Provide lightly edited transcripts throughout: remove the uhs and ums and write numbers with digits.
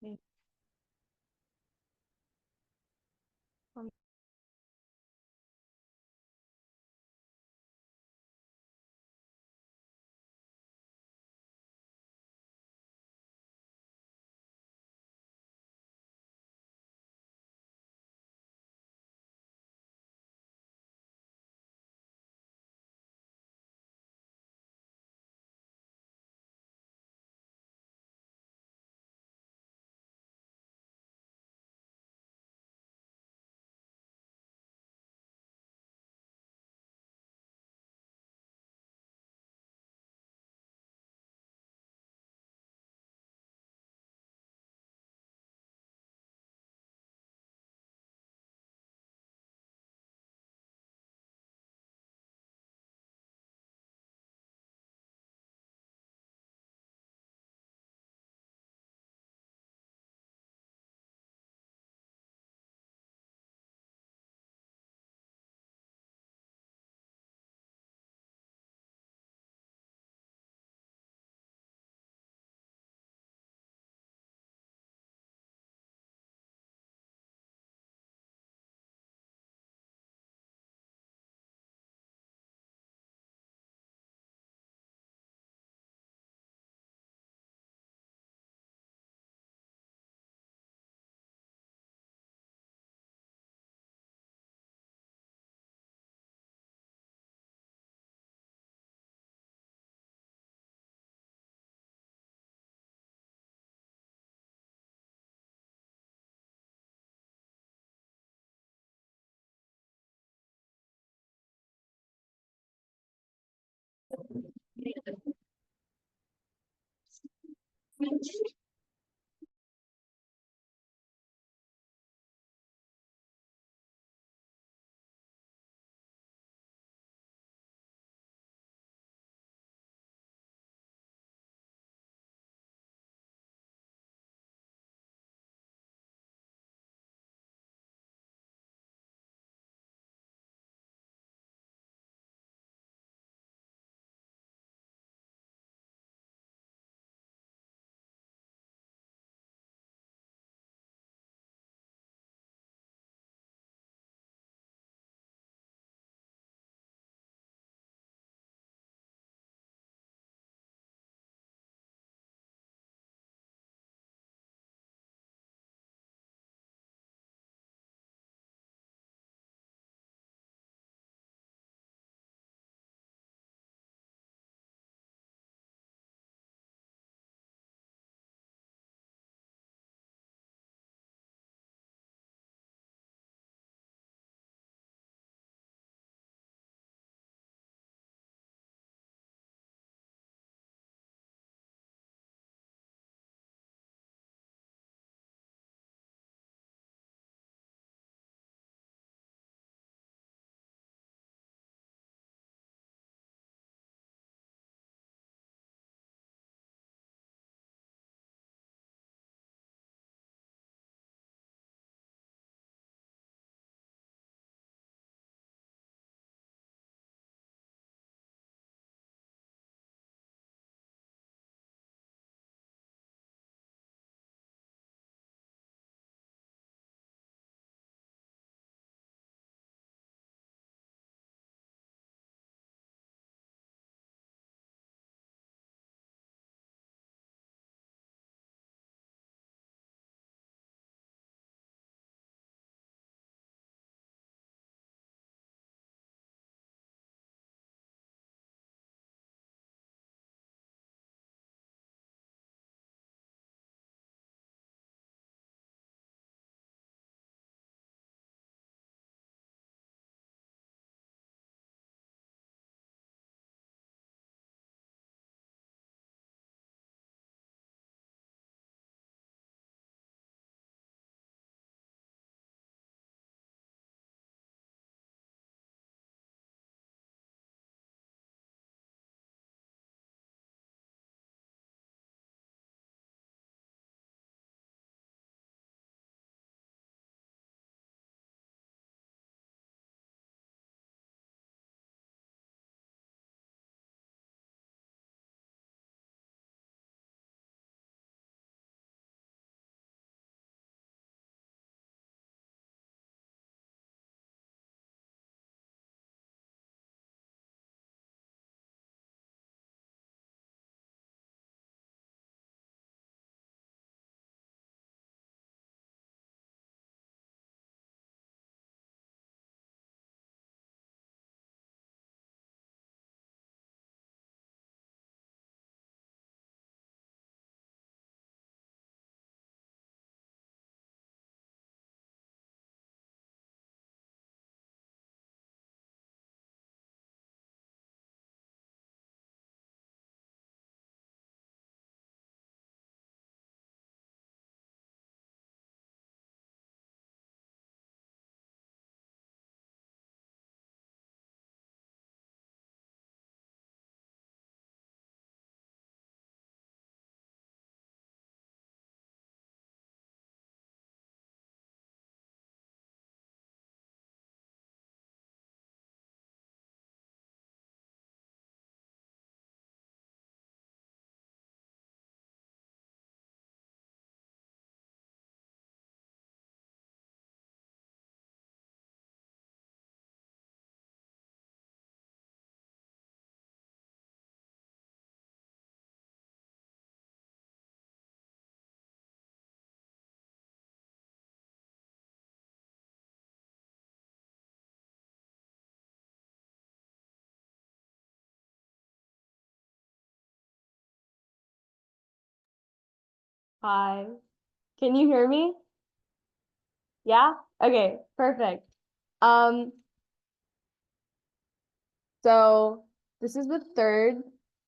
Mm. Um, Hi. Can you hear me? Yeah? Okay, perfect. Um, so this is the third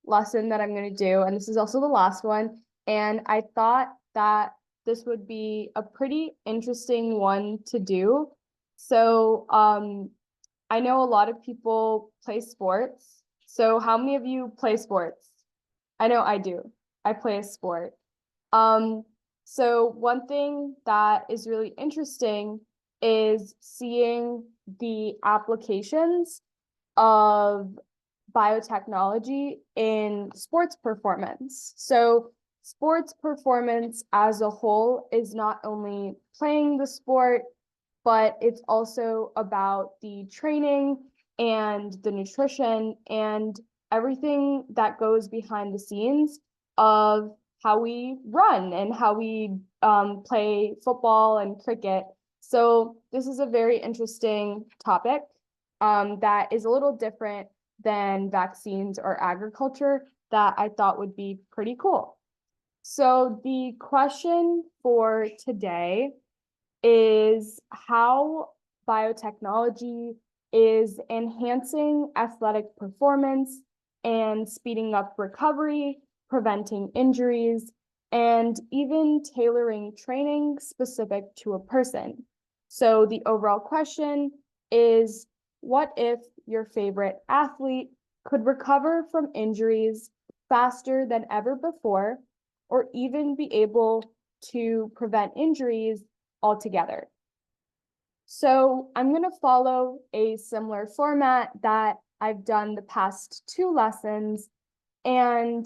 lesson that I'm going to do, and this is also the last one. And I thought that this would be a pretty interesting one to do. So, I know a lot of people play sports. So how many of you play sports? I know I do. I play a sport. Um, so one thing that is really interesting is seeing the applications of biotechnology in sports performance. So sports performance as a whole is not only playing the sport, but it's also about the training and the nutrition and everything that goes behind the scenes of how we run and how we play football and cricket. So this is a very interesting topic that is a little different than vaccines or agriculture that I thought would be pretty cool. So the question for today is how biotechnology is enhancing athletic performance and speeding up recovery, preventing injuries, and even tailoring training specific to a person. So the overall question is, what if your favorite athlete could recover from injuries faster than ever before, or even be able to prevent injuries altogether? So I'm going to follow a similar format that I've done the past two lessons and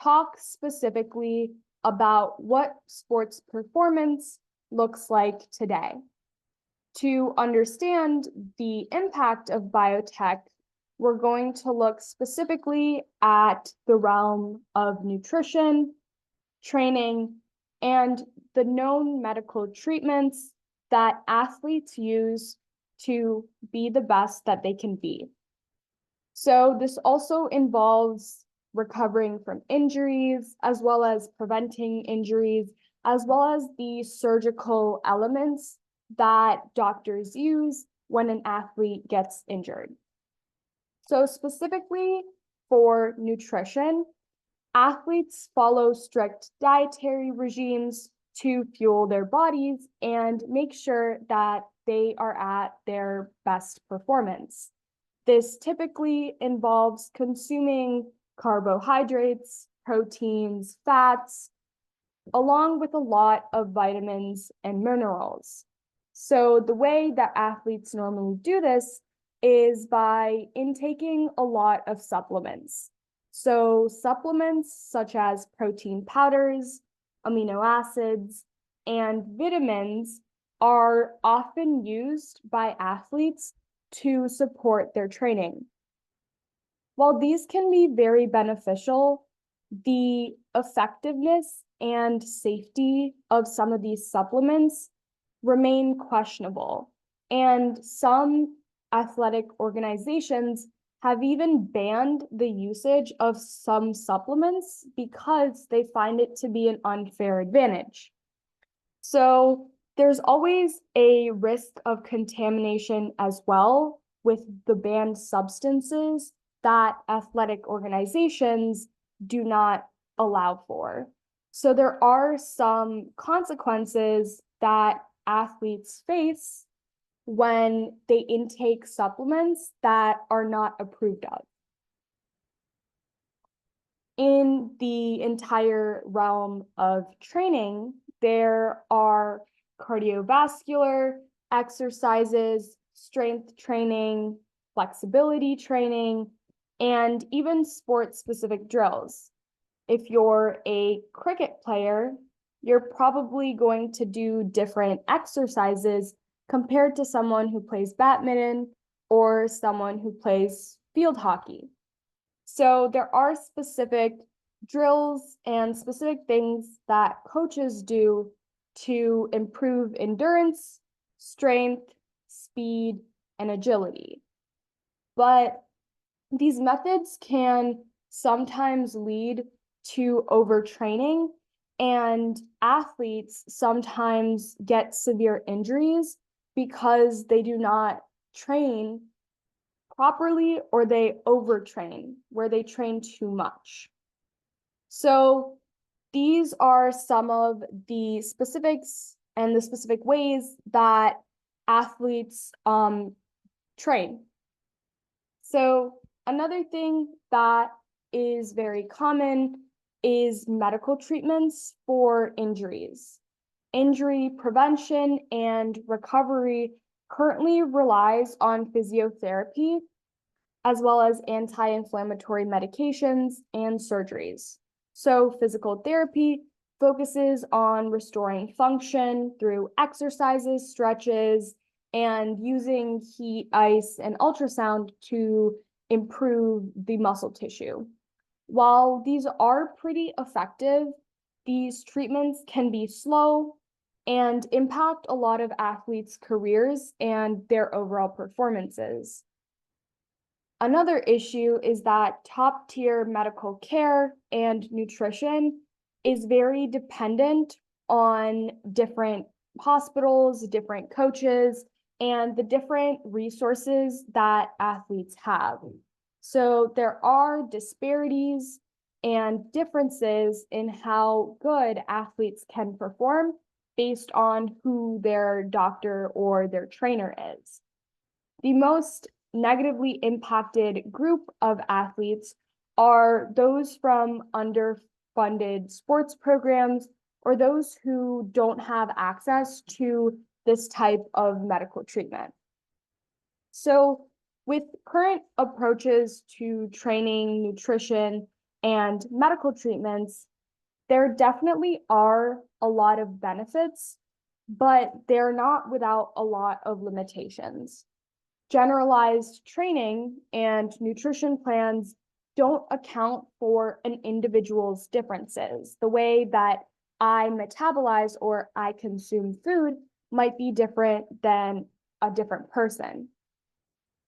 talk specifically about what sports performance looks like today. To understand the impact of biotech, we're going to look specifically at the realm of nutrition, training, and the known medical treatments that athletes use to be the best that they can be. So this also involves recovering from injuries, as well as preventing injuries, as well as the surgical elements that doctors use when an athlete gets injured. So specifically for nutrition, athletes follow strict dietary regimes to fuel their bodies and make sure that they are at their best performance. This typically involves consuming carbohydrates, proteins, fats, along with a lot of vitamins and minerals. So the way that athletes normally do this is by intaking a lot of supplements. So supplements such as protein powders, amino acids, and vitamins are often used by athletes to support their training. While these can be very beneficial, the effectiveness and safety of some of these supplements remain questionable, and some athletic organizations have even banned the usage of some supplements because they find it to be an unfair advantage. So there's always a risk of contamination as well with the banned substances that athletic organizations do not allow for. So there are some consequences that athletes face when they intake supplements that are not approved of. In the entire realm of training, there are cardiovascular exercises, strength training, flexibility training, and even sport-specific drills. If you're a cricket player, you're probably going to do different exercises compared to someone who plays badminton or someone who plays field hockey. So there are specific drills and specific things that coaches do to improve endurance, strength, speed, and agility. But these methods can sometimes lead to overtraining And athletes sometimes get severe injuries because they do not train properly or they overtrain, where they train too much. So these are some of the specifics and the specific ways that athletes train. So another thing that is very common is medical treatments for injuries. Injury prevention and recovery currently relies on physiotherapy, as well as anti-inflammatory medications and surgeries. So physical therapy focuses on restoring function through exercises, stretches, and using heat, ice, and ultrasound to improve the muscle tissue. While these are pretty effective, these treatments can be slow and impact a lot of athletes' careers and their overall performances. Another issue is that top-tier medical care and nutrition is very dependent on different hospitals, different coaches, and the different resources that athletes have. So there are disparities and differences in how good athletes can perform based on who their doctor or their trainer is. The most negatively impacted group of athletes are those from underfunded sports programs or those who don't have access to this type of medical treatment. So with current approaches to training, nutrition, and medical treatments, there definitely are a lot of benefits, but they're not without a lot of limitations. Generalized training and nutrition plans don't account for an individual's differences. The way that I metabolize or I consume food might be different than a different person.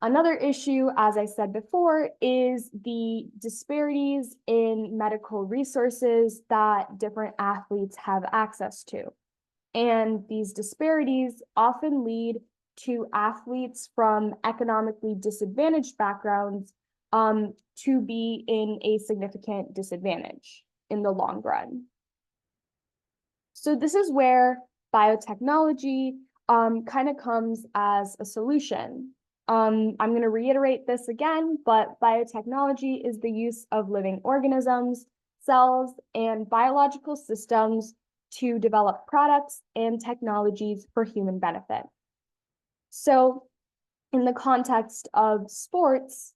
Another issue, as I said before, is the disparities in medical resources that different athletes have access to. And these disparities often lead to athletes from economically disadvantaged backgrounds to be in a significant disadvantage in the long run. So this is where biotechnology kind of comes as a solution. I'm going to reiterate this again, but biotechnology is the use of living organisms, cells, and biological systems to develop products and technologies for human benefit. So in the context of sports,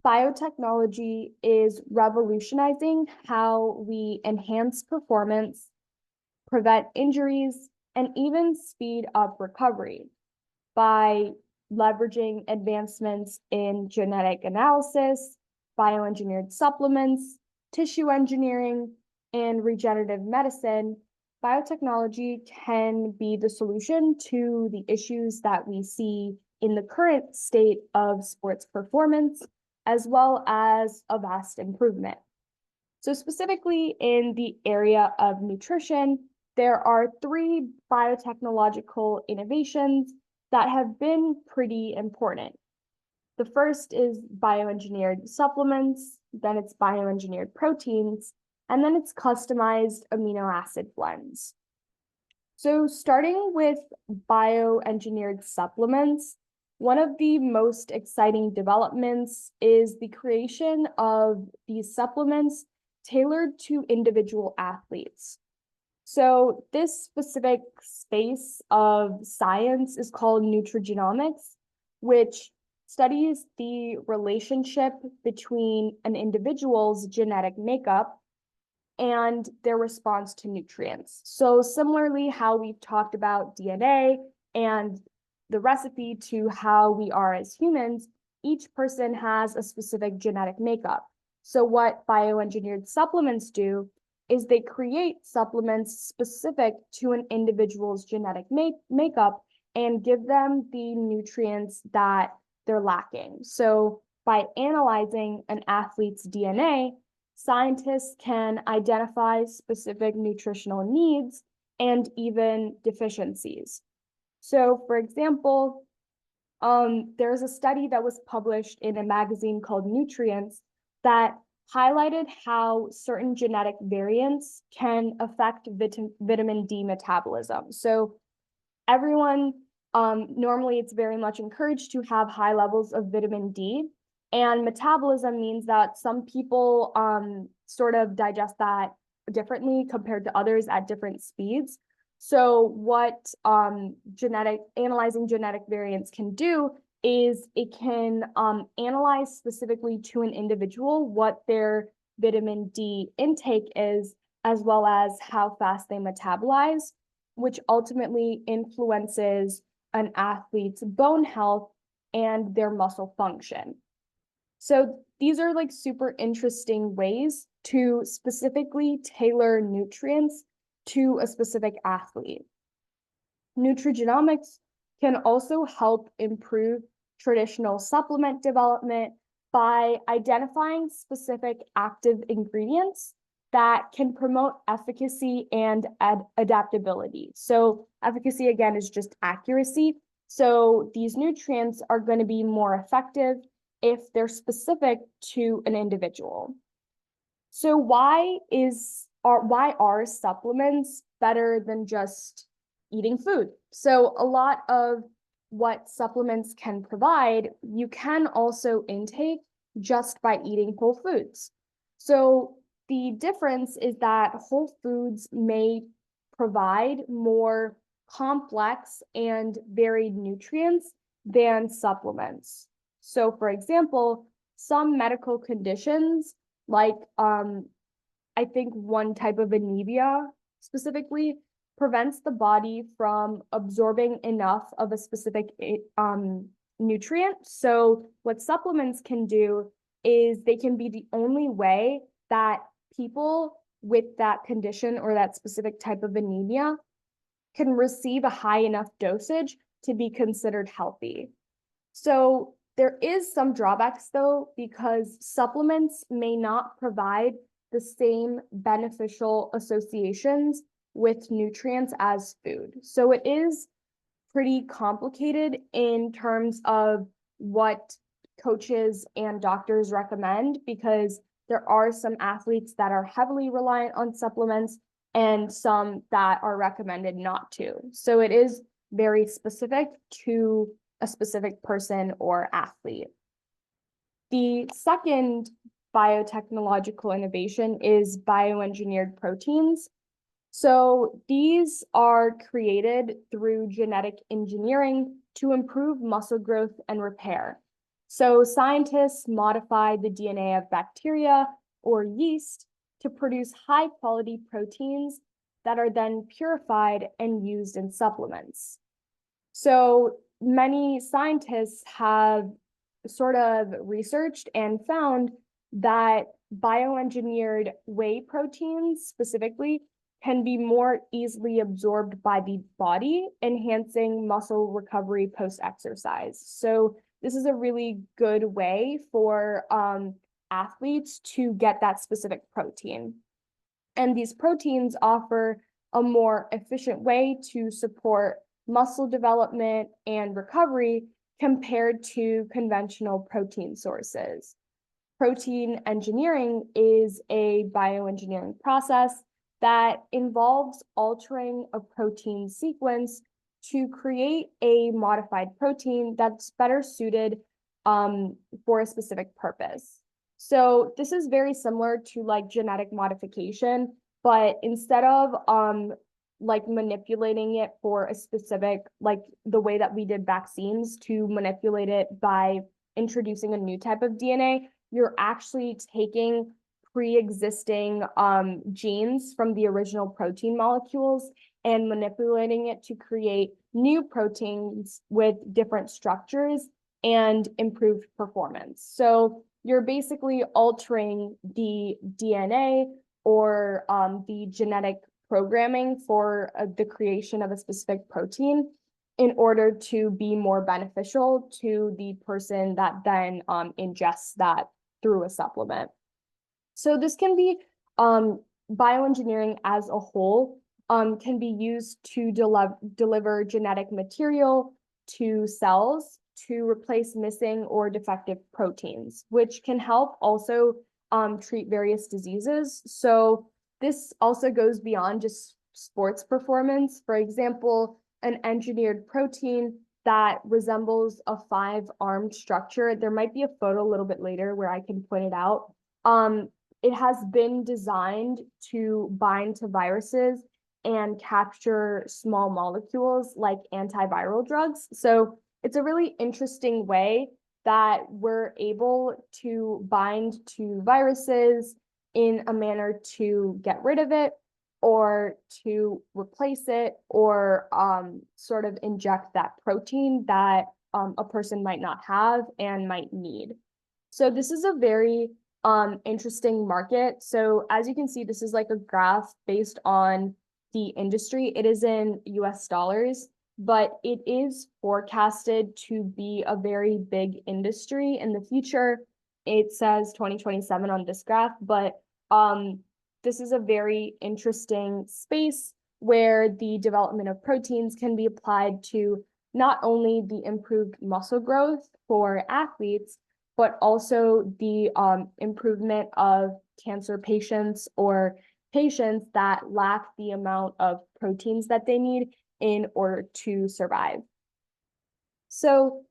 biotechnology is revolutionizing how we enhance performance, prevent injuries, and even speed up recovery by leveraging advancements in genetic analysis, bioengineered supplements, tissue engineering, and regenerative medicine. Biotechnology can be the solution to the issues that we see in the current state of sports performance, as well as a vast improvement. So specifically in the area of nutrition, there are 3 biotechnological innovations that have been pretty important. The first is bioengineered supplements, then it's bioengineered proteins, and then it's customized amino acid blends. So starting with bioengineered supplements, one of the most exciting developments is the creation of these supplements tailored to individual athletes. So this specific space of science is called nutrigenomics, which studies the relationship between an individual's genetic makeup and their response to nutrients. So similarly, how we've talked about DNA and the recipe to how we are as humans, each person has a specific genetic makeup. So what bioengineered supplements do is they create supplements specific to an individual's genetic makeup and give them the nutrients that they're lacking. So by analyzing an athlete's DNA, scientists can identify specific nutritional needs and even deficiencies. So, for example, there's a study that was published in a magazine called Nutrients that highlighted how certain genetic variants can affect vitamin D metabolism. So everyone, normally it's very much encouraged to have high levels of vitamin D, and metabolism means that some people sort of digest that differently compared to others at different speeds. So what analyzing genetic variants can do is it can analyze specifically to an individual what their vitamin D intake is, as well as how fast they metabolize, which ultimately influences an athlete's bone health and their muscle function. So these are like super interesting ways to specifically tailor nutrients to a specific athlete. Nutrigenomics can also help improve traditional supplement development by identifying specific active ingredients that can promote efficacy and adaptability. So efficacy, again, is just accuracy. So these nutrients are going to be more effective if they're specific to an individual. So why are supplements better than just eating food? So a lot of what supplements can provide, you can also intake just by eating whole foods. So the difference is that whole foods may provide more complex and varied nutrients than supplements. So for example, some medical conditions, like I think one type of anemia specifically, prevents the body from absorbing enough of a specific nutrient. So what supplements can do is they can be the only way that people with that condition or that specific type of anemia can receive a high enough dosage to be considered healthy. So there is some drawbacks though, because supplements may not provide the same beneficial associations with nutrients as food. So it is pretty complicated in terms of what coaches and doctors recommend, because there are some athletes that are heavily reliant on supplements and some that are recommended not to. So it is very specific to a specific person or athlete. The second biotechnological innovation is bioengineered proteins. So these are created through genetic engineering to improve muscle growth and repair. So scientists modify the DNA of bacteria or yeast to produce high-quality proteins that are then purified and used in supplements. So many scientists have sort of researched and found that bioengineered whey proteins specifically can be more easily absorbed by the body, enhancing muscle recovery post-exercise. So this is a really good way for athletes to get that specific protein. And these proteins offer a more efficient way to support muscle development and recovery compared to conventional protein sources. Protein engineering is a bioengineering process that involves altering a protein sequence to create a modified protein that's better suited for a specific purpose. So this is very similar to like genetic modification, but instead of like manipulating it for a specific, like the way that we did vaccines to manipulate it by introducing a new type of DNA, you're actually taking pre-existing genes from the original protein molecules and manipulating it to create new proteins with different structures and improved performance. So you're basically altering the DNA or the genetic programming for the creation of a specific protein in order to be more beneficial to the person that then ingests that through a supplement. So this can be bioengineering as a whole can be used to deliver genetic material to cells to replace missing or defective proteins, which can help also treat various diseases. So this also goes beyond just sports performance. For example, an engineered protein that resembles a five-armed structure. There might be a photo a little bit later where I can point it out. It has been designed to bind to viruses and capture small molecules like antiviral drugs. So it's a really interesting way that we're able to bind to viruses in a manner to get rid of it or to replace it or sort of inject that protein that a person might not have and might need. So this is a very interesting market. So as you can see, this is like a graph based on the industry. It is in US dollars, but it is forecasted to be a very big industry in the future. It says 2027 on this graph, but this is a very interesting space where the development of proteins can be applied to not only the improved muscle growth for athletes, but also the improvement of cancer patients or patients that lack the amount of proteins that they need in order to survive. So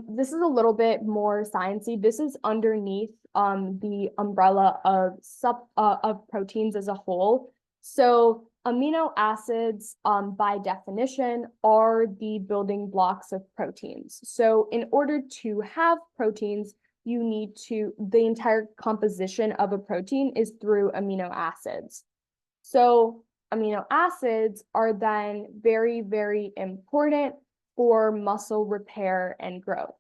this is a little bit more sciencey. This is underneath the umbrella of proteins as a whole. So amino acids, by definition, are the building blocks of proteins. So in order to have proteins, you need the entire composition of a protein is through amino acids. So amino acids are then very, very important for muscle repair and growth.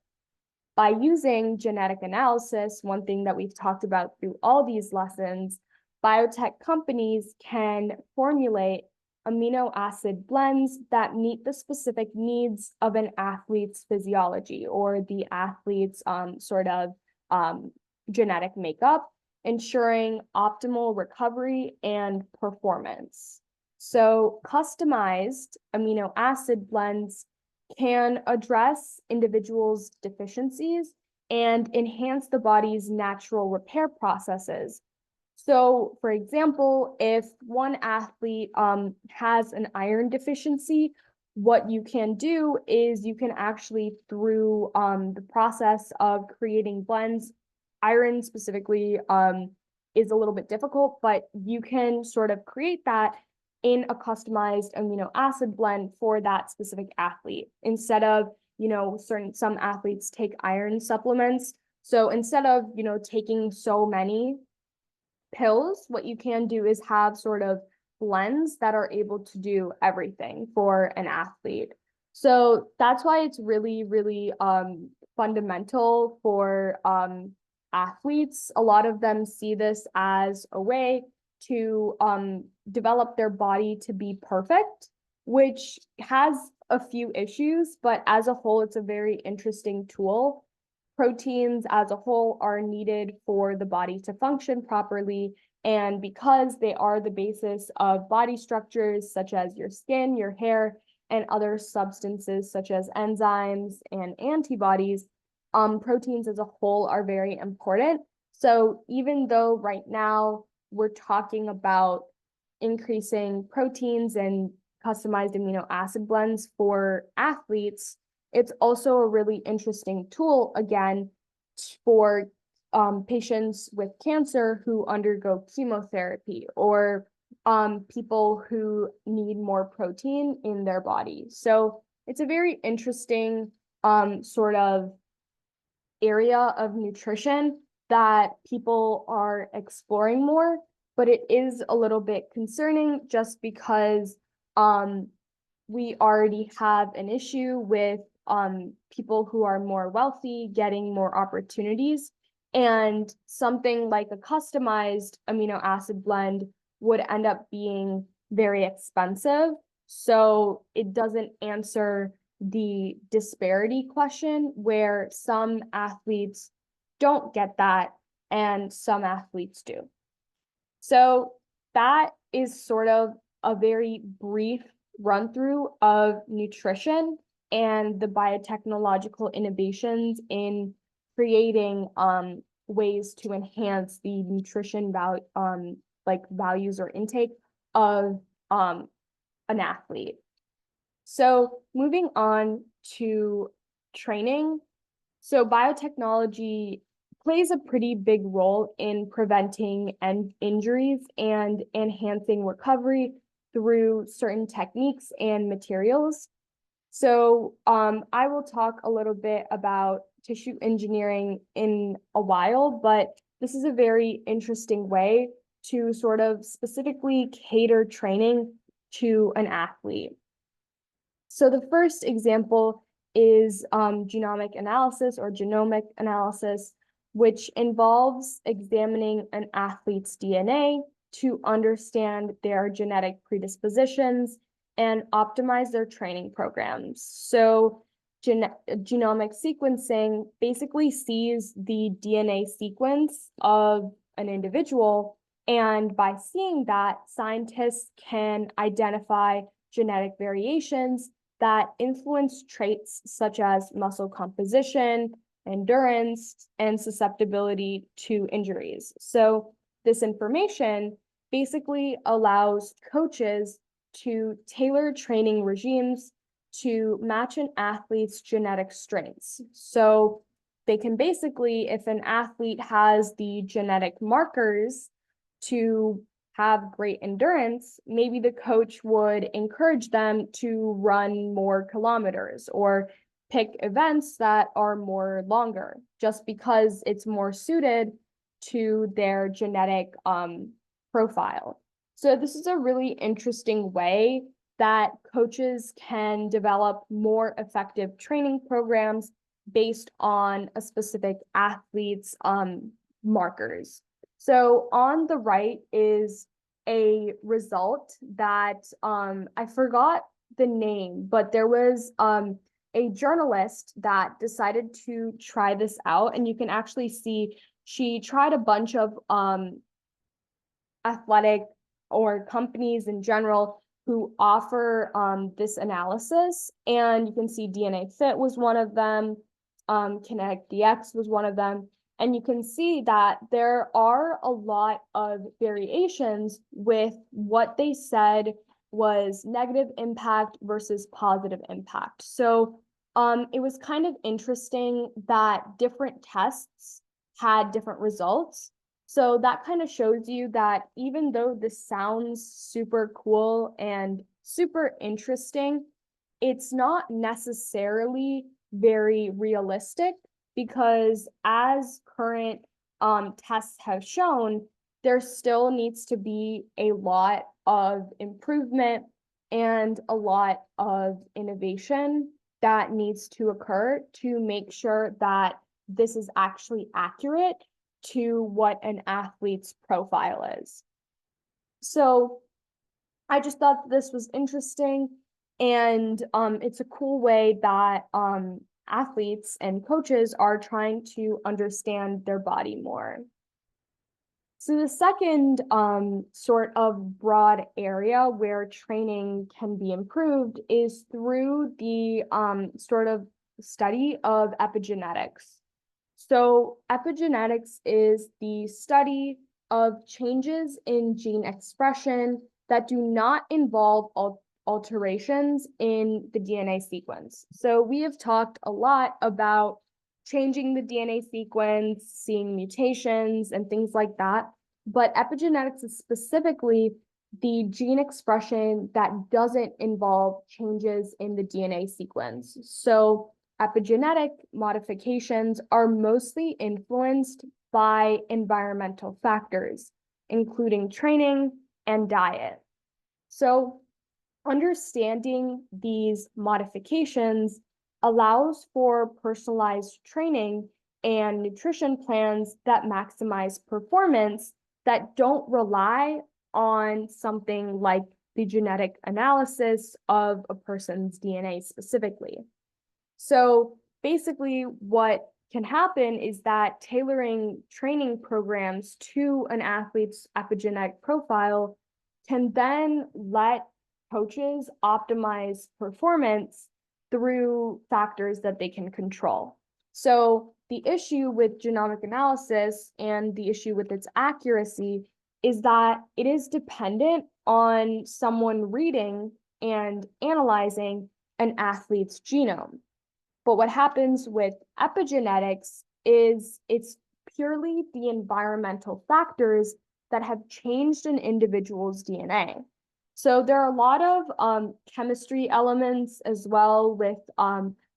By using genetic analysis, one thing that we've talked about through all these lessons, biotech companies can formulate amino acid blends that meet the specific needs of an athlete's physiology or the athlete's genetic makeup, ensuring optimal recovery and performance. So customized amino acid blends can address individuals' deficiencies and enhance the body's natural repair processes. So, for example, if one athlete has an iron deficiency, what you can do is you can actually, through the process of creating blends, iron specifically is a little bit difficult, but you can sort of create that in a customized amino acid blend for that specific athlete instead of, some athletes take iron supplements. So instead of, taking so many pills, what you can do is have sort of blends that are able to do everything for an athlete. So that's why it's really, really fundamental for athletes. A lot of them see this as a way to develop their body to be perfect, which has a few issues, but as a whole, it's a very interesting tool. Proteins as a whole are needed for the body to function properly. And because they are the basis of body structures such as your skin, your hair, and other substances such as enzymes and antibodies, proteins as a whole are very important. So even though right now we're talking about increasing proteins and customized amino acid blends for athletes, it's also a really interesting tool, again, for patients with cancer who undergo chemotherapy or people who need more protein in their body. So it's a very interesting sort of area of nutrition that people are exploring more, but it is a little bit concerning just because we already have an issue with people who are more wealthy getting more opportunities. And something like a customized amino acid blend would end up being very expensive. So it doesn't answer the disparity question where some athletes don't get that and some athletes do. So that is sort of a very brief run through of nutrition and the biotechnological innovations in creating ways to enhance the nutrition values or intake of an athlete. So moving on to training. So biotechnology plays a pretty big role in preventing injuries and enhancing recovery through certain techniques and materials. So I will talk a little bit about tissue engineering in a while, but this is a very interesting way to sort of specifically cater training to an athlete. So the first example is genomic analysis or genomic analysis, which involves examining an athlete's DNA to understand their genetic predispositions and optimize their training programs. So genomic sequencing basically sees the DNA sequence of an individual, and by seeing that, scientists can identify genetic variations that influence traits such as muscle composition, endurance, and susceptibility to injuries. So this information basically allows coaches to tailor training regimes to match an athlete's genetic strengths. So they can basically, if an athlete has the genetic markers to have great endurance, maybe the coach would encourage them to run more kilometers or pick events that are more longer, just because it's more suited to their genetic profile. So this is a really interesting way that coaches can develop more effective training programs based on a specific athlete's markers. So on the right is a result that I forgot the name, but there was a journalist that decided to try this out, and you can actually see she tried a bunch of athletic or companies in general who offer this analysis, and you can see DNA Fit was one of them, Kinetic DX was one of them. And you can see that there are a lot of variations with what they said was negative impact versus positive impact. So it was kind of interesting that different tests had different results. So that kind of shows you that even though this sounds super cool and super interesting, it's not necessarily very realistic, because as current tests have shown, there still needs to be a lot of improvement and a lot of innovation that needs to occur to make sure that this is actually accurate to what an athlete's profile is. So I just thought this was interesting, and it's a cool way that athletes and coaches are trying to understand their body more. So the second sort of broad area where training can be improved is through the sort of study of epigenetics. So epigenetics is the study of changes in gene expression that do not involve alterations in the DNA sequence. So we have talked a lot about changing the DNA sequence, seeing mutations and things like that, but epigenetics is specifically the gene expression that doesn't involve changes in the DNA sequence. So epigenetic modifications are mostly influenced by environmental factors, including training and diet. So understanding these modifications allows for personalized training and nutrition plans that maximize performance that don't rely on something like the genetic analysis of a person's DNA specifically. So basically what can happen is that tailoring training programs to an athlete's epigenetic profile can then let coaches optimize performance through factors that they can control. So the issue with genomic analysis and the issue with its accuracy is that it is dependent on someone reading and analyzing an athlete's genome. But what happens with epigenetics is it's purely the environmental factors that have changed an individual's DNA. So there are a lot of chemistry elements as well with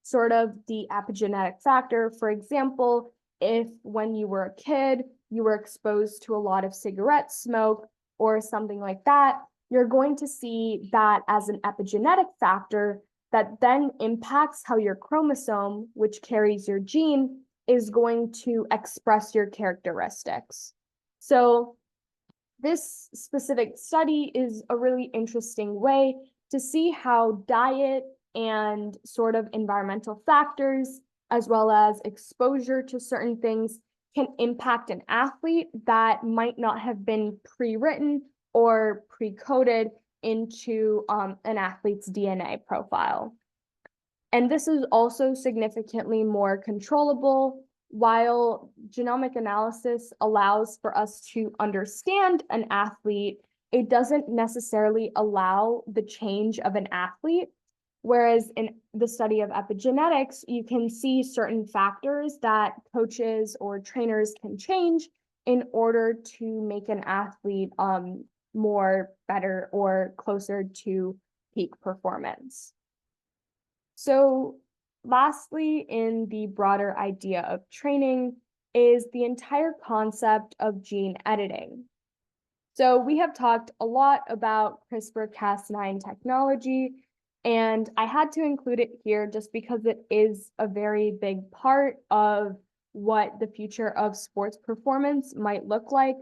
sort of the epigenetic factor. For example, if when you were a kid, you were exposed to a lot of cigarette smoke or something like that, you're going to see that as an epigenetic factor that then impacts how your chromosome, which carries your gene, is going to express your characteristics. So this specific study is a really interesting way to see how diet and sort of environmental factors, as well as exposure to certain things, can impact an athlete that might not have been pre-written or pre-coded into an athlete's DNA profile. And this is also significantly more controllable. While genomic analysis allows for us to understand an athlete, it doesn't necessarily allow the change of an athlete. Whereas in the study of epigenetics, you can see certain factors that coaches or trainers can change in order to make an athlete more better or closer to peak performance. So lastly, in the broader idea of training is the entire concept of gene editing. So we have talked a lot about CRISPR-Cas9 technology, and I had to include it here just because it is a very big part of what the future of sports performance might look like.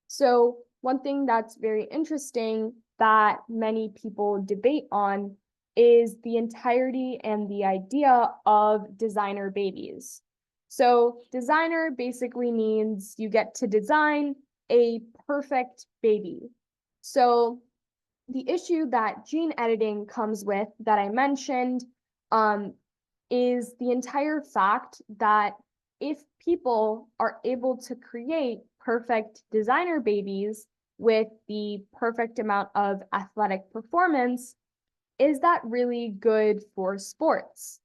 So one thing that's very interesting that many people debate on is the entirety and the idea of designer babies. So designer basically means you get to design a perfect baby. So the issue that gene editing comes with that I mentioned is the entire fact that if people are able to create perfect designer babies with the perfect amount of athletic performance, is that really good for sports?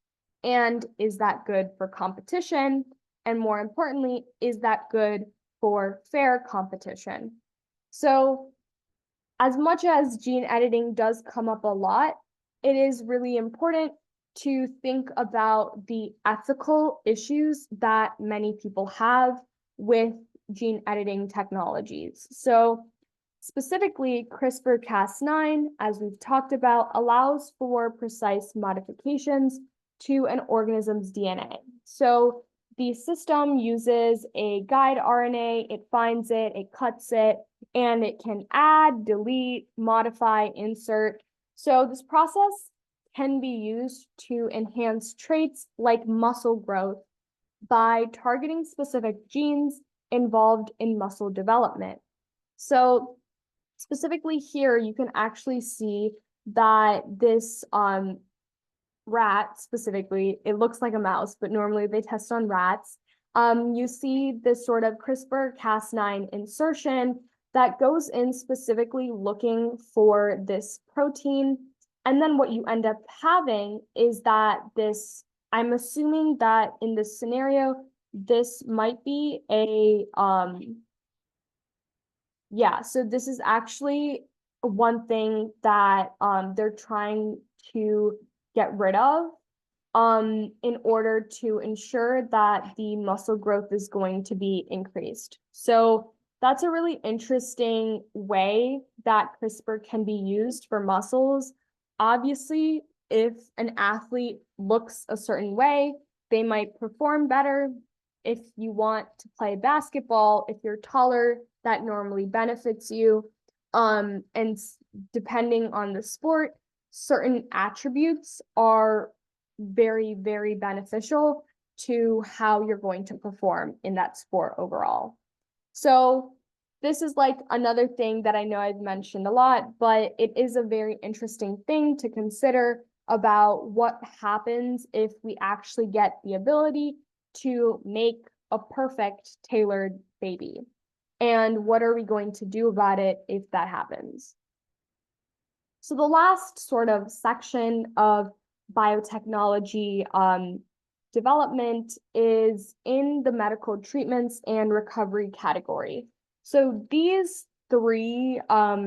And is that good for competition? And more importantly, is that good for fair competition? So as much as gene editing does come up a lot, it is really important to think about the ethical issues that many people have with gene editing technologies. So specifically, CRISPR-Cas9, as we've talked about, allows for precise modifications to an organism's DNA. So the system uses a guide RNA, it finds it, it cuts it, and it can add, delete, modify, insert. So this process can be used to enhance traits like muscle growth by targeting specific genes involved in muscle development. So specifically here, you can actually see that this rat specifically, it looks like a mouse, but normally they test on rats. You see this sort of CRISPR-Cas9 insertion that goes in specifically looking for this protein. And then what you end up having is that this, I'm assuming that in this scenario, this might be a, so this is actually one thing that they're trying to get rid of in order to ensure that the muscle growth is going to be increased. So that's a really interesting way that CRISPR can be used for muscles. Obviously, if an athlete looks a certain way, they might perform better. If you want to play basketball, if you're taller, that normally benefits you. And depending on the sport, certain attributes are very, very beneficial to how you're going to perform in that sport overall. So this is like another thing that I know I've mentioned a lot, but it is a very interesting thing to consider about what happens if we actually get the ability to make a perfect tailored baby. And what are we going to do about it if that happens? So the last sort of section of biotechnology development is in the medical treatments and recovery category. So these three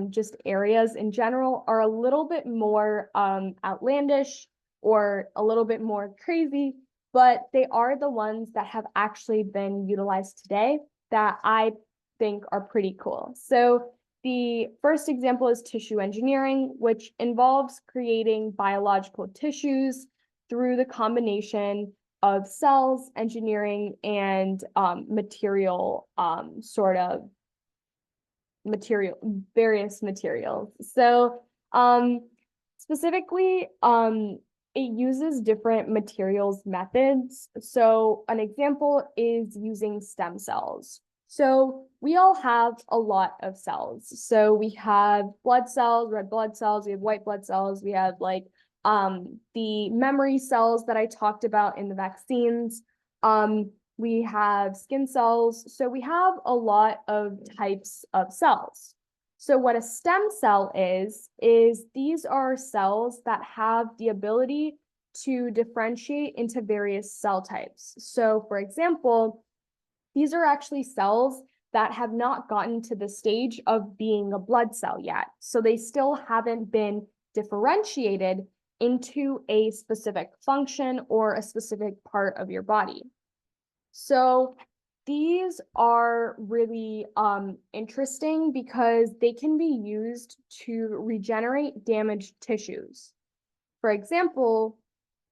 just areas in general are a little bit more outlandish or a little bit more crazy, but they are the ones that have actually been utilized today that I think are pretty cool. So the first example is tissue engineering, which involves creating biological tissues through the combination of cells, engineering, and various materials. So specifically, it uses different materials methods. So an example is using stem cells. So we all have a lot of cells. So we have blood cells, red blood cells, we have white blood cells, we have like the memory cells that I talked about in the vaccines. We have skin cells. So we have a lot of types of cells. So what a stem cell is these are cells that have the ability to differentiate into various cell types. So for example, these are actually cells that have not gotten to the stage of being a blood cell yet. So they still haven't been differentiated into a specific function or a specific part of your body. So these are really interesting because they can be used to regenerate damaged tissues. For example,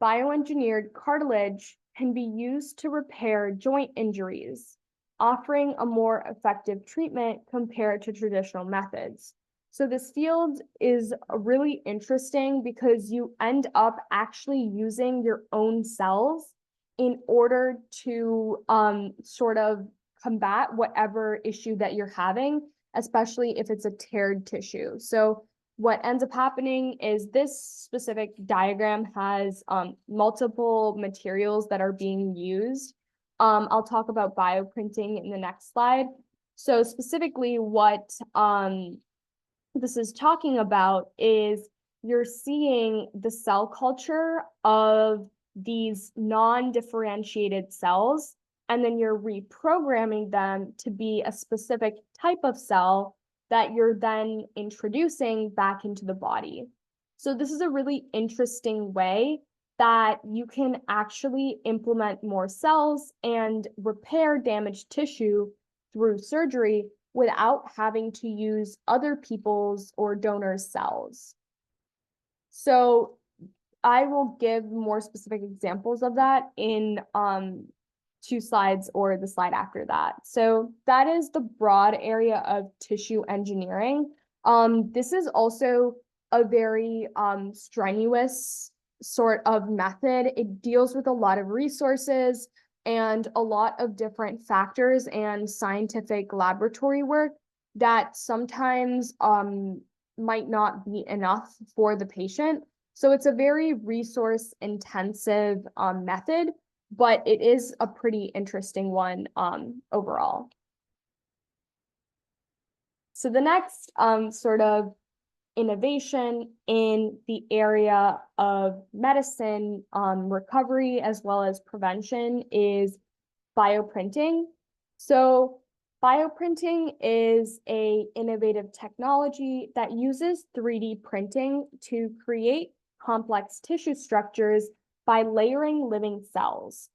bioengineered cartilage can be used to repair joint injuries, offering a more effective treatment compared to traditional methods. So this field is really interesting because you end up actually using your own cells in order to sort of combat whatever issue that you're having, especially if it's a teared tissue. So what ends up happening is this specific diagram has multiple materials that are being used. I'll talk about bioprinting in the next slide. So specifically what this is talking about is you're seeing the cell culture of these non-differentiated cells, and then you're reprogramming them to be a specific type of cell that you're then introducing back into the body. So this is a really interesting way that you can actually implement more cells and repair damaged tissue through surgery without having to use other people's or donors' cells. So I will give more specific examples of that in 2 slides or the slide after that. So that is the broad area of tissue engineering. This is also a very strenuous sort of method. It deals with a lot of resources and a lot of different factors and scientific laboratory work that sometimes might not be enough for the patient. So it's a very resource intensive method, but it is a pretty interesting one overall. So the next sort of innovation in the area of medicine recovery as well as prevention is bioprinting. So bioprinting is an innovative technology that uses 3D printing to create complex tissue structures by layering living cells.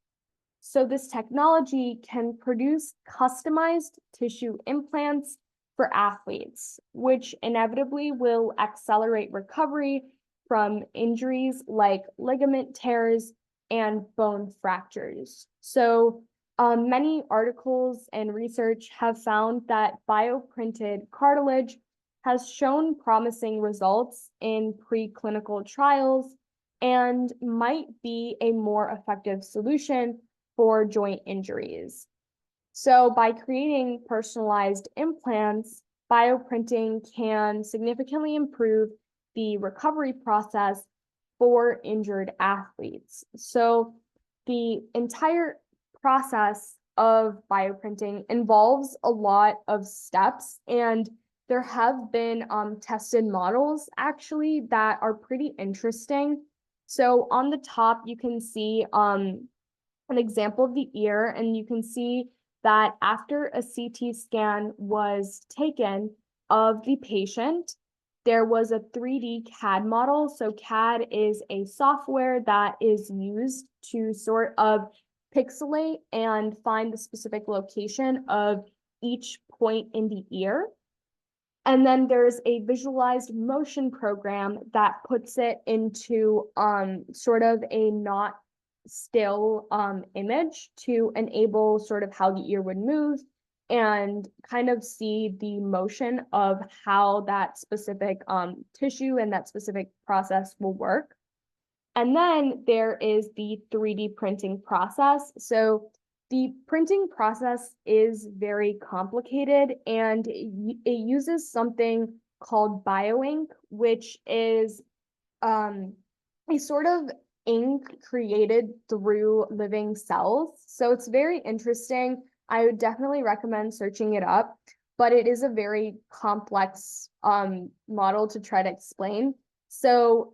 So this technology can produce customized tissue implants for athletes, which inevitably will accelerate recovery from injuries like ligament tears and bone fractures. So many articles and research have found that bioprinted cartilage has shown promising results in preclinical trials and might be a more effective solution for joint injuries. So by creating personalized implants, bioprinting can significantly improve the recovery process for injured athletes. So the entire process of bioprinting involves a lot of steps, and there have been tested models actually that are pretty interesting. So on the top, you can see an example of the ear, and you can see that after a CT scan was taken of the patient, there was a 3D CAD model. So CAD is a software that is used to sort of pixelate and find the specific location of each point in the ear. And then there's a visualized motion program that puts it into sort of a not still image to enable sort of how the ear would move and kind of see the motion of how that specific tissue and that specific process will work. And then there is the 3D printing process. So the printing process is very complicated, and it uses something called bioink, which is a sort of ink created through living cells. So it's very interesting. I would definitely recommend searching it up, but it is a very complex model to try to explain. So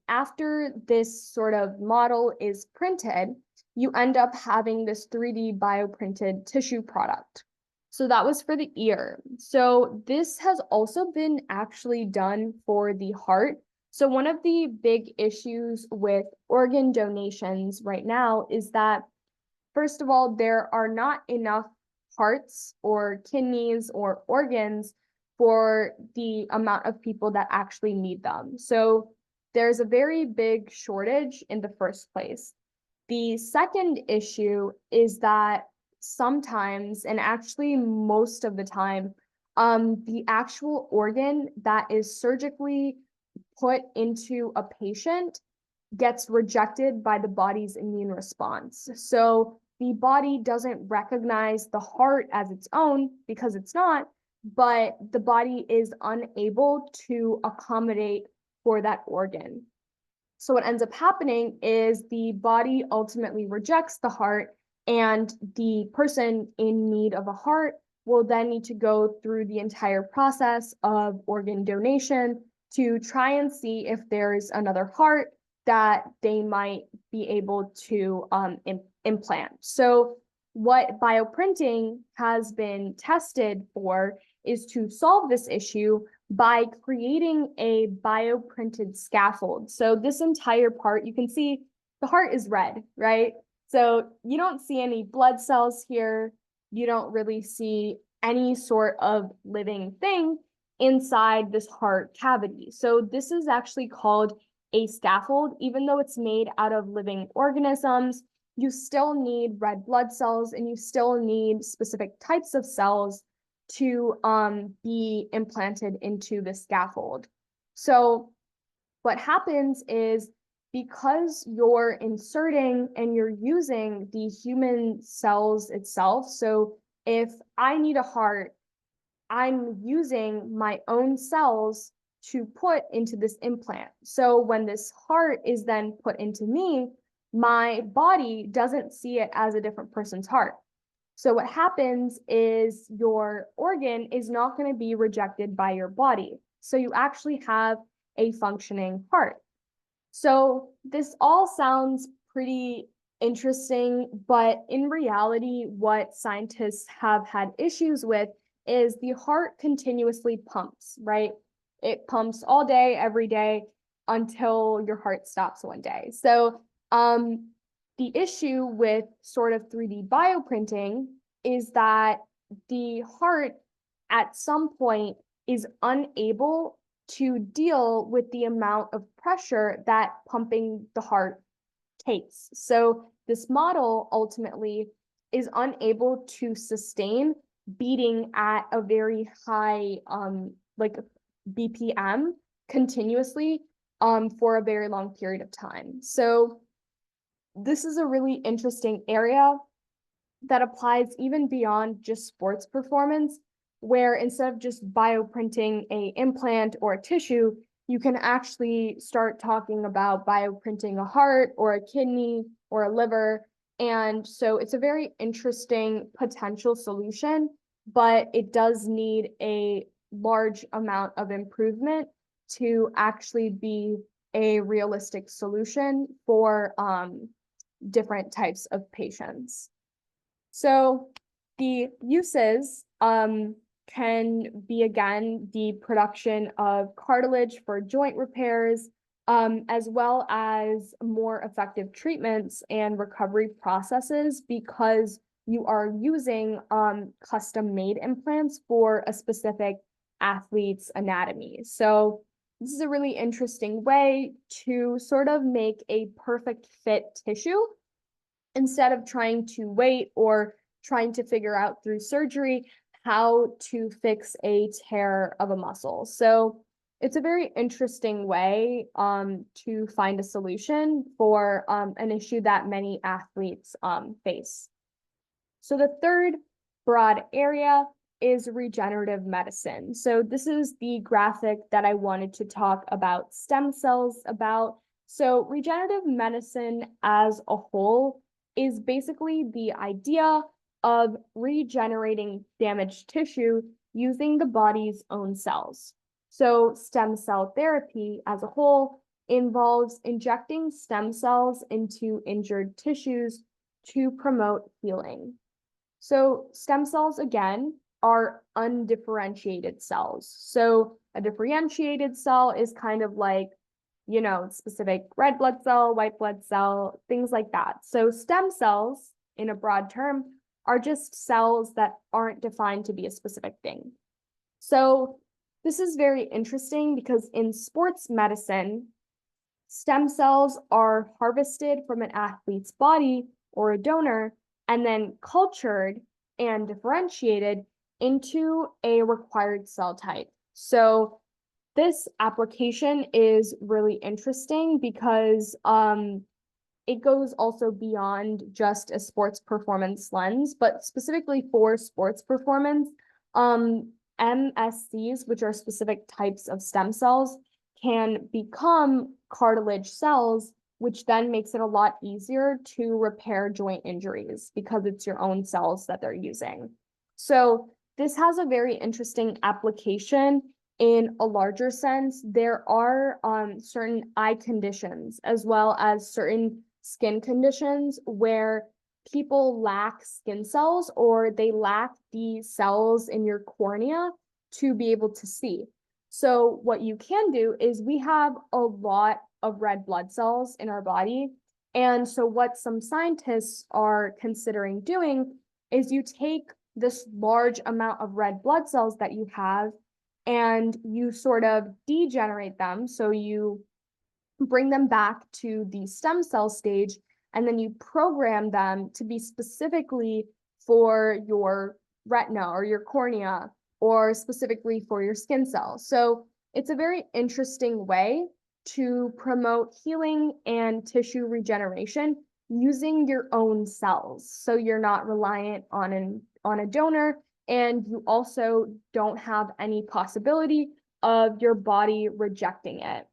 after this sort of model is printed, you end up having this 3D bioprinted tissue product. So that was for the ear. So this has also been actually done for the heart. So one of the big issues with organ donations right now is that, first of all, there are not enough hearts or kidneys or organs for the amount of people that actually need them. So there's a very big shortage in the first place. The second issue is that sometimes, and actually most of the time, the actual organ that is surgically put into a patient gets rejected by the body's immune response. So the body doesn't recognize the heart as its own because it's not, but the body is unable to accommodate for that organ. So what ends up happening is the body ultimately rejects the heart, and the person in need of a heart will then need to go through the entire process of organ donation to try and see if there's another heart that they might be able to implant. So what bioprinting has been tested for is to solve this issue by creating a bioprinted scaffold. So this entire part, you can see the heart is red, right? So you don't see any blood cells here. You don't really see any sort of living thing inside this heart cavity. So this is actually called a scaffold. Even though it's made out of living organisms, you still need red blood cells, and you still need specific types of cells to be implanted into the scaffold. So what happens is, because you're inserting and you're using the human cells itself, so if I need a heart, I'm using my own cells to put into this implant. So when this heart is then put into me, my body doesn't see it as a different person's heart. So what happens is your organ is not going to be rejected by your body. So you actually have a functioning heart. So this all sounds pretty interesting, but in reality, what scientists have had issues with is the heart continuously pumps, right? It pumps all day, every day, until your heart stops one day. So the issue with sort of 3D bioprinting is that the heart at some point is unable to deal with the amount of pressure that pumping the heart takes. So this model ultimately is unable to sustain beating at a very high like BPM continuously for a very long period of time. So this is a really interesting area that applies even beyond just sports performance, where instead of just bioprinting a implant or a tissue, you can actually start talking about bioprinting a heart or a kidney or a liver. And so it's a very interesting potential solution, but it does need a large amount of improvement to actually be a realistic solution for different types of patients. So the uses can be, again, the production of cartilage for joint repairs, as well as more effective treatments and recovery processes, because you are using custom-made implants for a specific athlete's anatomy. So this is a really interesting way to sort of make a perfect fit tissue instead of trying to wait or trying to figure out through surgery how to fix a tear of a muscle. So it's a very interesting way to find a solution for an issue that many athletes face. So the third broad area is regenerative medicine. So this is the graphic that I wanted to talk about stem cells about. So regenerative medicine as a whole is basically the idea of regenerating damaged tissue using the body's own cells. So stem cell therapy as a whole involves injecting stem cells into injured tissues to promote healing. So stem cells, again, are undifferentiated cells. So a differentiated cell is kind of like, specific red blood cell, white blood cell, things like that. So stem cells, in a broad term, are just cells that aren't defined to be a specific thing. So this is very interesting because in sports medicine, stem cells are harvested from an athlete's body or a donor and then cultured and differentiated into a required cell type. So this application is really interesting because it goes also beyond just a sports performance lens, but specifically for sports performance, MSCs, which are specific types of stem cells, can become cartilage cells, which then makes it a lot easier to repair joint injuries because it's your own cells that they're using. So this has a very interesting application. In a larger sense, there are certain eye conditions as well as certain skin conditions where people lack skin cells or they lack the cells in your cornea to be able to see. So what you can do is we have a lot of red blood cells in our body. And so what some scientists are considering doing is you take this large amount of red blood cells that you have and you sort of degenerate them. So you bring them back to the stem cell stage, and then you program them to be specifically for your retina or your cornea, or specifically for your skin cells. So it's a very interesting way to promote healing and tissue regeneration using your own cells. So you're not reliant on a donor, and you also don't have any possibility of your body rejecting it.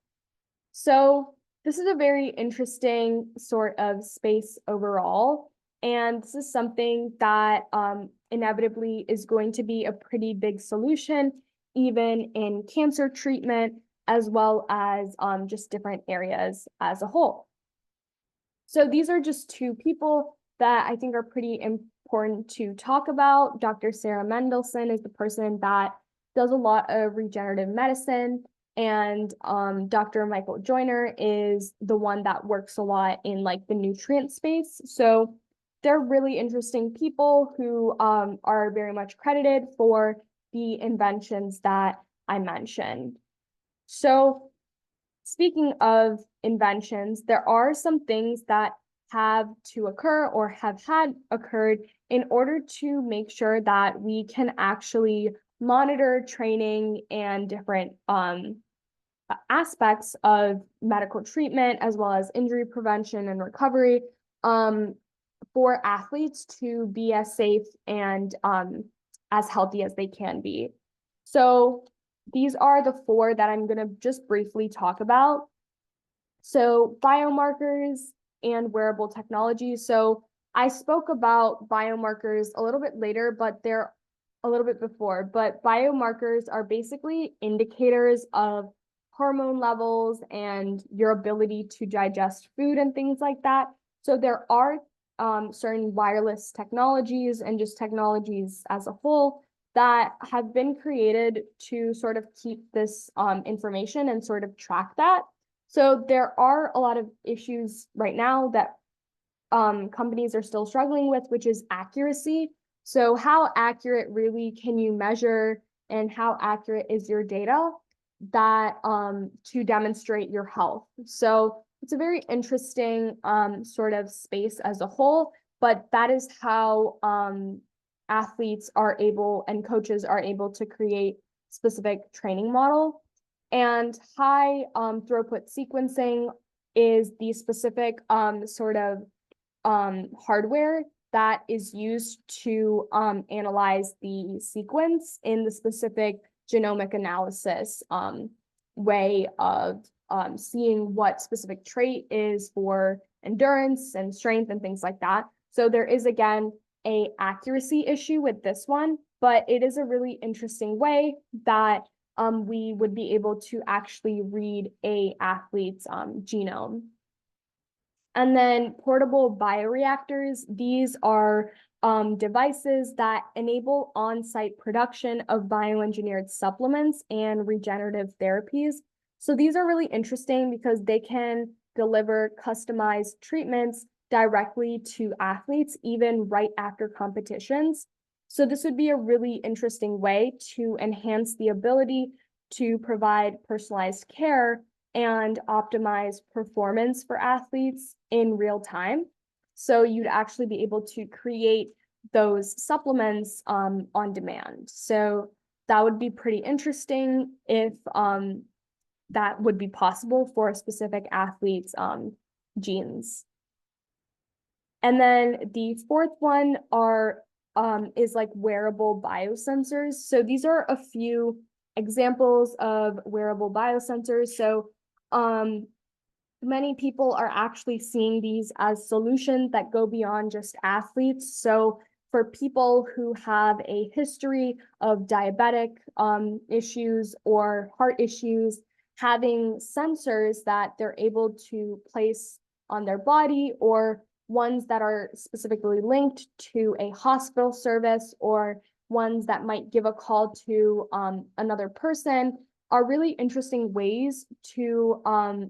So this is a very interesting sort of space overall, and this is something that inevitably is going to be a pretty big solution, even in cancer treatment, as well as just different areas as a whole. So these are just two people that I think are pretty important to talk about. Dr. Sarah Mendelsohn is the person that does a lot of regenerative medicine, and Dr. Michael Joyner is the one that works a lot in like the nutrient space. So they're really interesting people who are very much credited for the inventions that I mentioned. So speaking of inventions, there are some things that have to occur or have had occurred in order to make sure that we can actually monitor training and different aspects of medical treatment, as well as injury prevention and recovery, for athletes to be as safe and as healthy as they can be. So these are the four that I'm going to just briefly talk about. So biomarkers and wearable technology. So I spoke about biomarkers a little bit later, but they're a little bit before. But biomarkers are basically indicators of hormone levels and your ability to digest food and things like that. So there are certain wireless technologies and just technologies as a whole that have been created to sort of keep this information and sort of track that. So there are a lot of issues right now that companies are still struggling with, which is accuracy. So how accurate really can you measure and how accurate is your data that to demonstrate your health? So it's a very interesting sort of space as a whole, but that is how athletes are able and coaches are able to create specific training model. And high throughput sequencing is the specific sort of hardware that is used to analyze the sequence in the specific genomic analysis way of seeing what specific trait is for endurance and strength and things like that. So there is, again, a accuracy issue with this one, but it is a really interesting way that we would be able to actually read a athlete's genome. And then portable bioreactors, these are devices that enable on-site production of bioengineered supplements and regenerative therapies. So these are really interesting because they can deliver customized treatments directly to athletes, even right after competitions. So this would be a really interesting way to enhance the ability to provide personalized care and optimize performance for athletes in real time. So you'd actually be able to create those supplements on demand. So that would be pretty interesting if that would be possible for a specific athlete's genes. And then the fourth one is like wearable biosensors. So these are a few examples of wearable biosensors. So many people are actually seeing these as solutions that go beyond just athletes. So for people who have a history of diabetic issues or heart issues, having sensors that they're able to place on their body, or ones that are specifically linked to a hospital service, or ones that might give a call to another person, are really interesting ways to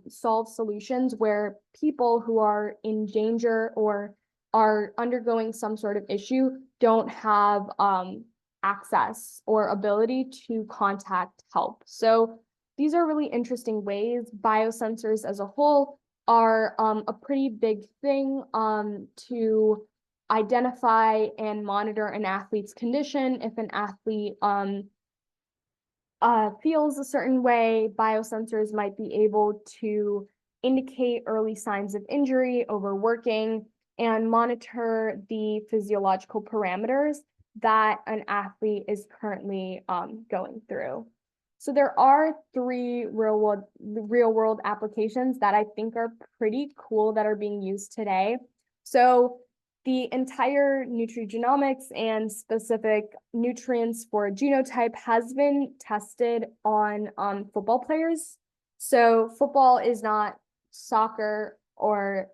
solve solutions where people who are in danger or are undergoing some sort of issue don't have access or ability to contact help. So these are really interesting ways. Biosensors as a whole are a pretty big thing to identify and monitor an athlete's condition. If an athlete feels a certain way, biosensors might be able to indicate early signs of injury, overworking, and monitor the physiological parameters that an athlete is currently going through. So there are three real world applications that I think are pretty cool that are being used today. So the entire nutrigenomics and specific nutrients for genotype has been tested on football players. So football is not soccer or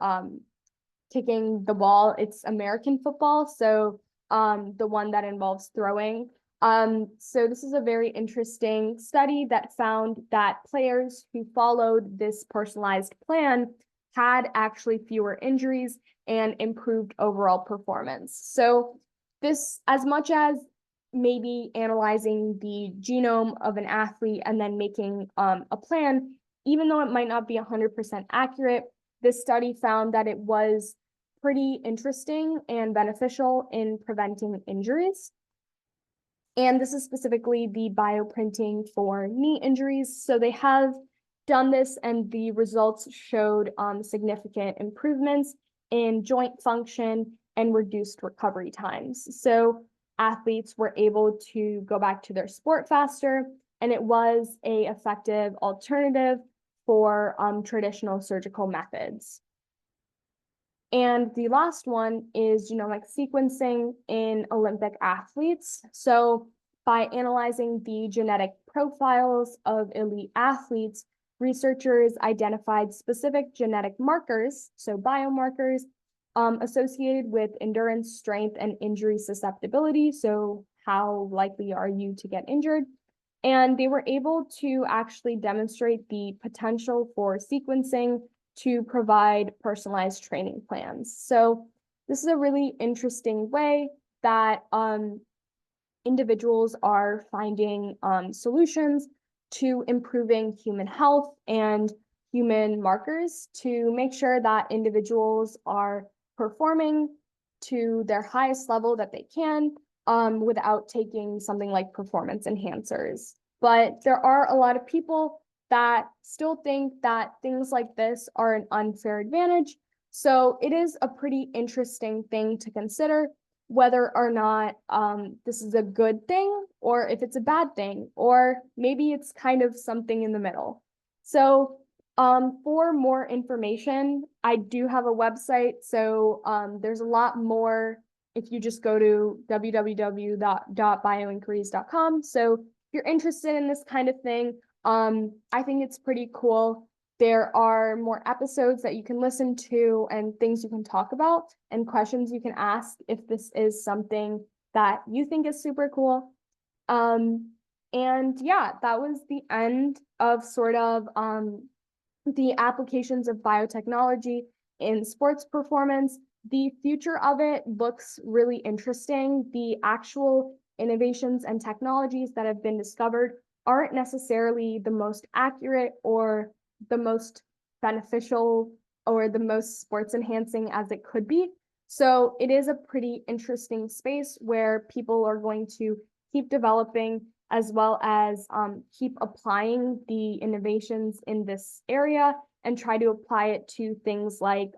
kicking the ball, it's American football. So the one that involves throwing. So this is a very interesting study that found that players who followed this personalized plan had actually fewer injuries and improved overall performance. So this, as much as maybe analyzing the genome of an athlete and then making a plan, even though it might not be 100% accurate, this study found that it was pretty interesting and beneficial in preventing injuries. And this is specifically the bioprinting for knee injuries. So they have done this and the results showed significant improvements in joint function and reduced recovery times. So athletes were able to go back to their sport faster, and it was an effective alternative for traditional surgical methods. And the last one is genomic sequencing in Olympic athletes. So by analyzing the genetic profiles of elite athletes, researchers identified specific genetic markers, so biomarkers, associated with endurance, strength, and injury susceptibility. So how likely are you to get injured? And they were able to actually demonstrate the potential for sequencing to provide personalized training plans. So this is a really interesting way that individuals are finding solutions to improving human health and human markers to make sure that individuals are performing to their highest level that they can without taking something like performance enhancers. But there are a lot of people that still think that things like this are an unfair advantage. So it is a pretty interesting thing to consider whether or not this is a good thing or if it's a bad thing, or maybe it's kind of something in the middle. So for more information, I do have a website. So there's a lot more if you just go to www.bioinquiries.com. So if you're interested in this kind of thing, I think it's pretty cool. There are more episodes that you can listen to and things you can talk about and questions you can ask if this is something that you think is super cool. And yeah, that was the end of sort of the applications of biotechnology in sports performance. The future of it looks really interesting. The actual innovations and technologies that have been discovered aren't necessarily the most accurate or the most beneficial or the most sports enhancing as it could be. So it is a pretty interesting space where people are going to keep developing as well as keep applying the innovations in this area and try to apply it to things like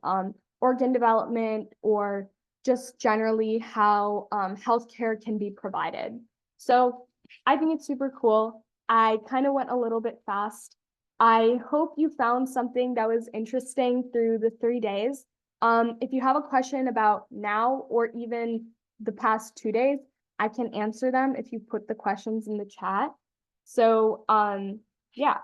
organ development or just generally how healthcare can be provided. So I think it's super cool. I kind of went a little bit fast. I hope you found something that was interesting through the 3 days. If you have a question about now or even the past 2 days, I can answer them if you put the questions in the chat. So yeah.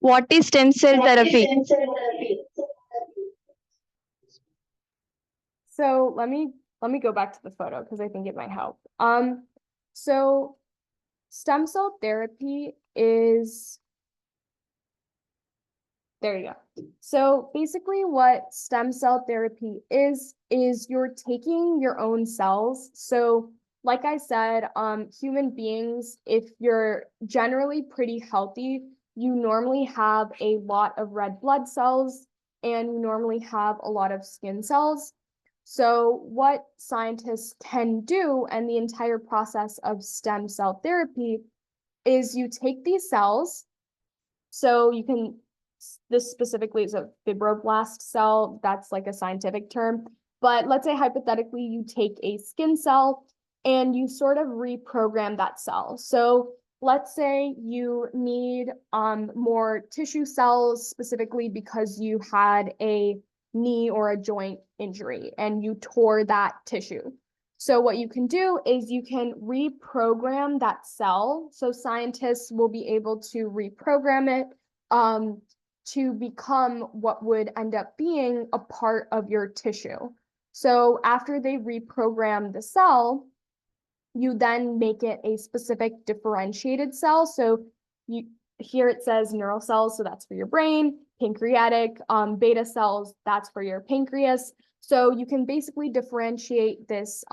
What is stem cell therapy? So let me go back to the photo because I think it might help. So stem cell therapy is, there you go. So basically what stem cell therapy is you're taking your own cells. So like I said, human beings, if you're generally pretty healthy, you normally have a lot of red blood cells and you normally have a lot of skin cells. So what scientists can do, and the entire process of stem cell therapy, is you take these cells. So you can, this specifically is a fibroblast cell, that's like a scientific term. But let's say hypothetically you take a skin cell and you sort of reprogram that cell. So let's say you need more tissue cells specifically because you had a knee or a joint injury and you tore that tissue. So what you can do is you can reprogram that cell. So scientists will be able to reprogram it to become what would end up being a part of your tissue. So after they reprogram the cell, you then make it a specific differentiated cell. So here it says neural cells, so that's for your brain, pancreatic, beta cells, that's for your pancreas. So you can basically differentiate this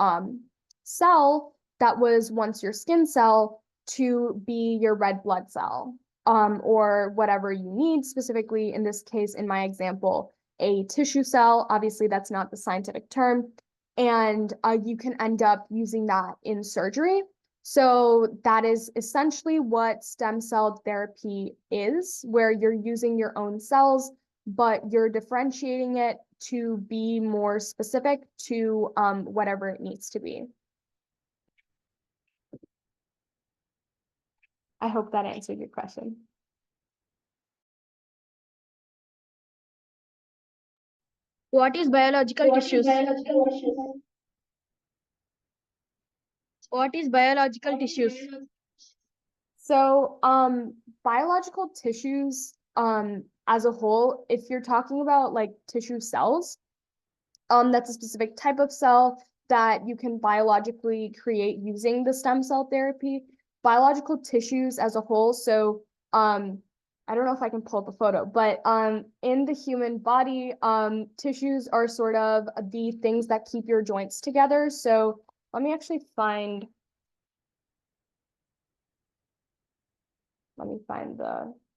cell that was once your skin cell to be your red blood cell, or whatever you need, specifically in this case, in my example, a tissue cell. Obviously, that's not the scientific term. And you can end up using that in surgery. So that is essentially what stem cell therapy is, where you're using your own cells, but you're differentiating it to be more specific to whatever it needs to be. I hope that answered your question. What is biological tissues? What is biological tissues? So, biological tissues, as a whole, if you're talking about like tissue cells, that's a specific type of cell that you can biologically create using the stem cell therapy. Biological tissues as a whole, so, I don't know if I can pull up a photo, but, in the human body, tissues are sort of the things that keep your joints together. So let me actually find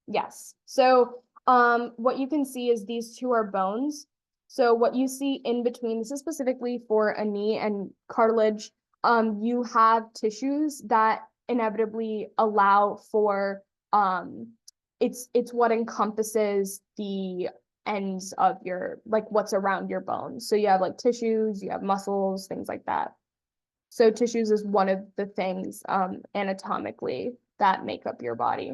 yes. So what you can see is these two are bones. So what you see in between, this is specifically for a knee and cartilage, you have tissues that inevitably allow for it's what encompasses the ends of your, like, what's around your bones. So you have like tissues, you have muscles, things like that. So tissues is one of the things anatomically that make up your body.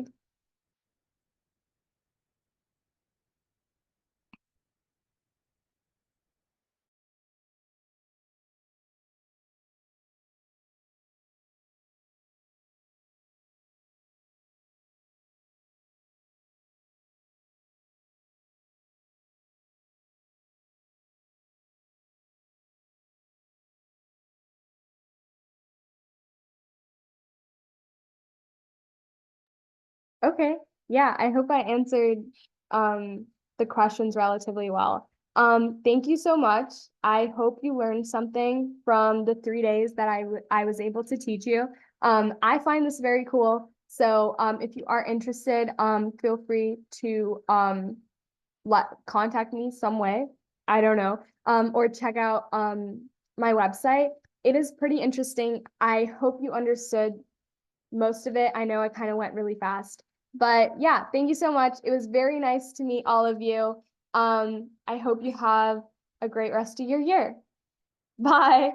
Okay, yeah, I hope I answered the questions relatively well. Thank you so much. I hope you learned something from the 3 days that I was able to teach you. I find this very cool. So if you are interested, feel free to contact me some way. I don't know. Or check out my website. It is pretty interesting. I hope you understood most of it. I know I kind of went really fast, but yeah, thank you so much. It was very nice to meet all of you. I hope you have a great rest of your year. Bye.